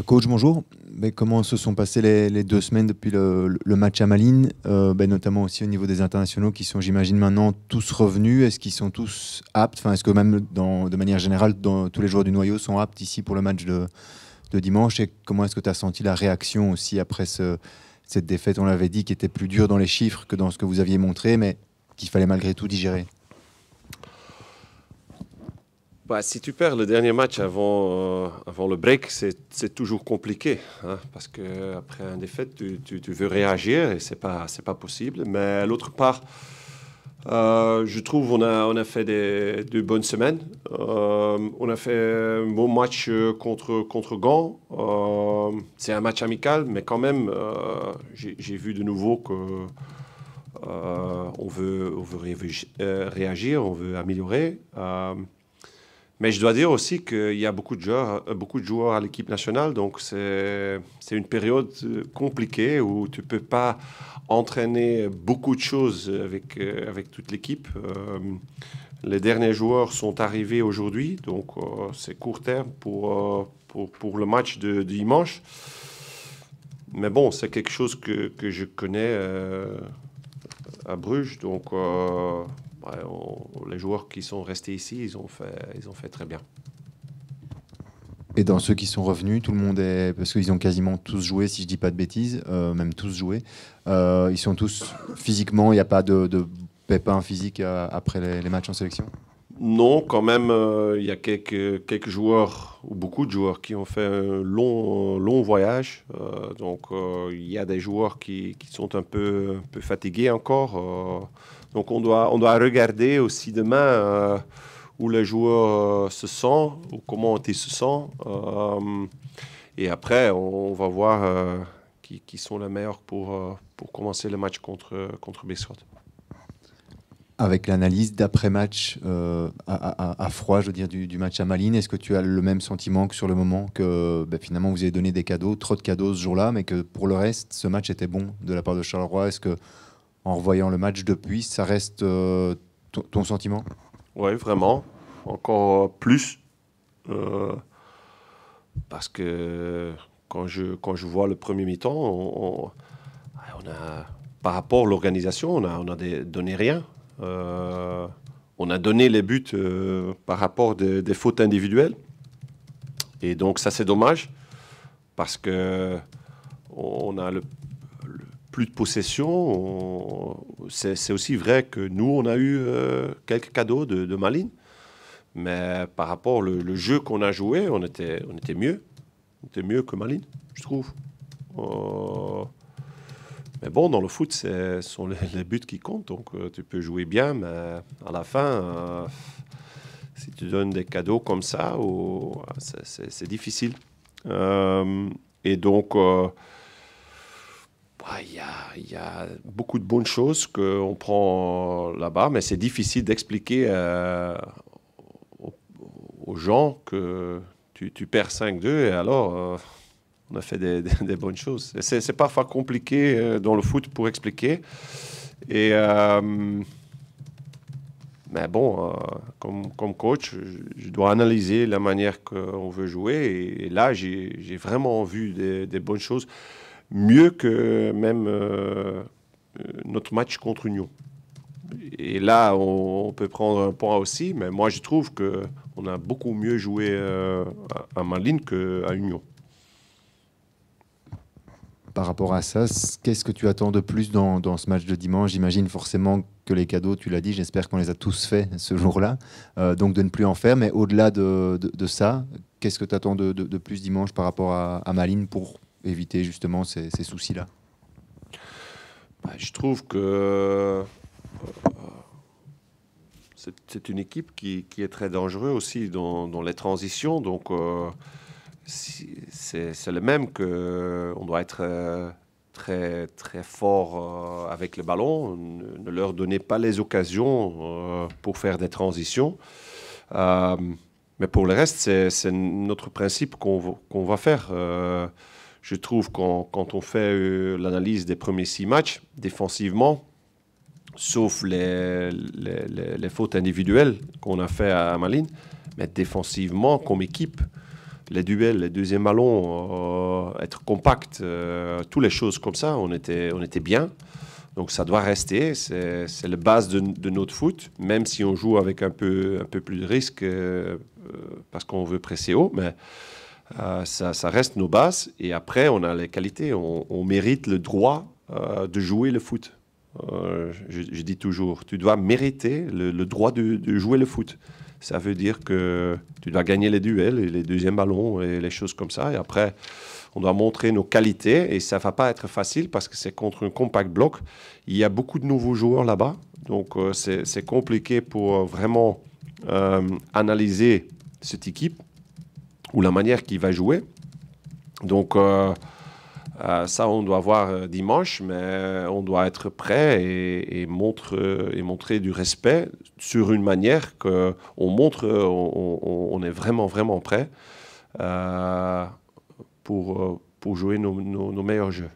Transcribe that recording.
Coach, bonjour. Ben, comment se sont passées les 2 semaines depuis le match à Malines, ben, notamment aussi au niveau des internationaux qui sont, j'imagine, maintenant tous revenus. Est-ce qu'ils sont tous aptes? Enfin, est-ce que même de manière générale, tous les joueurs du noyau sont aptes ici pour le match de dimanche? Et comment est-ce que tu as senti la réaction aussi après cette défaite, on l'avait dit, qui était plus dure dans les chiffres que dans ce que vous aviez montré, mais qu'il fallait malgré tout digérer? Bah, si tu perds le dernier match avant le break, c'est toujours compliqué, hein, parce qu'après une défaite, tu veux réagir et c'est pas possible. Mais l'autre part, je trouve on a fait deux bonnes semaines. On a fait un bon match contre Gand. C'est un match amical, mais quand même, j'ai vu de nouveau que on veut réagir, on veut améliorer. Mais je dois dire aussi qu'il y a beaucoup de joueurs à l'équipe nationale, donc c'est une période compliquée où tu ne peux pas entraîner beaucoup de choses avec toute l'équipe. Les derniers joueurs sont arrivés aujourd'hui, donc c'est court terme pour le match de dimanche. Mais bon, c'est quelque chose que je connais à Bruges, donc ouais, les joueurs qui sont restés ici, ils ont fait très bien. Et dans ceux qui sont revenus, tout le monde est... Parce qu'ils ont quasiment tous joué, si je dis pas de bêtises, même tous joué. Ils sont tous physiquement, il n'y a pas de pépins physiques après les matchs en sélection? Non, quand même, il y a quelques joueurs, ou beaucoup de joueurs, qui ont fait un long voyage. Donc, il y a des joueurs qui sont un peu fatigués encore. Donc, on doit regarder aussi demain où les joueurs se sentent, ou comment ils se sentent. Et après, on va voir qui sont les meilleurs pour commencer le match contre Beerschot. Avec l'analyse d'après-match à froid, je veux dire, du match à Malines, est-ce que tu as le même sentiment que sur le moment que ben, finalement vous avez donné des cadeaux, trop de cadeaux ce jour-là, mais que pour le reste, ce match était bon de la part de Charleroi? Est-ce que en revoyant le match depuis, ça reste ton sentiment? Oui, vraiment. Encore plus. Euh, Parce que quand je vois le premier mi-temps, on a, par rapport à l'organisation, on a donné rien. On a donné les buts par rapport des fautes individuelles. Et donc ça, c'est dommage parce que on a le plus de possession. C'est aussi vrai que nous, on a eu quelques cadeaux de Malines. Mais par rapport au jeu qu'on a joué, on était mieux. On était mieux que Malines, je trouve. Euh, mais bon, dans le foot, ce sont les buts qui comptent. Donc, tu peux jouer bien, mais à la fin, si tu donnes des cadeaux comme ça, c'est difficile. Et donc, ouais, il y a beaucoup de bonnes choses qu'on prend là-bas, mais c'est difficile d'expliquer aux, aux gens que tu perds 5-2 et alors on a fait des bonnes choses. C'est parfois compliqué dans le foot pour expliquer. Et, mais bon, comme coach, je dois analyser la manière qu'on veut jouer. Et là, j'ai vraiment vu des bonnes choses, mieux que même notre match contre Union. Et là, on peut prendre un point aussi, mais moi, je trouve qu'on a beaucoup mieux joué à Malines qu'à Union. Par rapport à ça, qu'est-ce que tu attends de plus dans ce match de dimanche? J'imagine forcément que les cadeaux, tu l'as dit, j'espère qu'on les a tous faits ce jour-là, donc de ne plus en faire. Mais au-delà de ça, qu'est-ce que tu attends de plus dimanche par rapport à Malines pour éviter justement ces soucis-là? Bah, je trouve que c'est une équipe qui est très dangereuse aussi dans les transitions. Donc, c'est le même qu'on doit être très fort avec le ballon. Ne leur donnez pas les occasions pour faire des transitions. Euh, mais pour le reste, c'est notre principe qu'on va faire. Je trouve quand on fait l'analyse des premiers 6 matchs, défensivement, sauf les fautes individuelles qu'on a fait à Malines, mais défensivement, comme équipe, les duels, les deuxièmes ballons, être compact, toutes les choses comme ça, on était bien. Donc ça doit rester, c'est la base de notre foot, même si on joue avec un peu plus de risque parce qu'on veut presser haut, mais ça reste nos bases. Et après, on a les qualités, on mérite le droit de jouer le foot. Je dis toujours, tu dois mériter le droit de jouer le foot. Ça veut dire que tu dois gagner les duels et les deuxièmes ballons et les choses comme ça. Et après, on doit montrer nos qualités et ça ne va pas être facile parce que c'est contre un compact bloc. Il y a beaucoup de nouveaux joueurs là-bas. Donc, c'est compliqué pour vraiment analyser cette équipe ou la manière qu'il va jouer. Donc, ça, on doit voir dimanche, mais on doit être prêt et montrer du respect sur une manière qu'on montre on est vraiment, vraiment prêt pour jouer nos meilleurs jeux.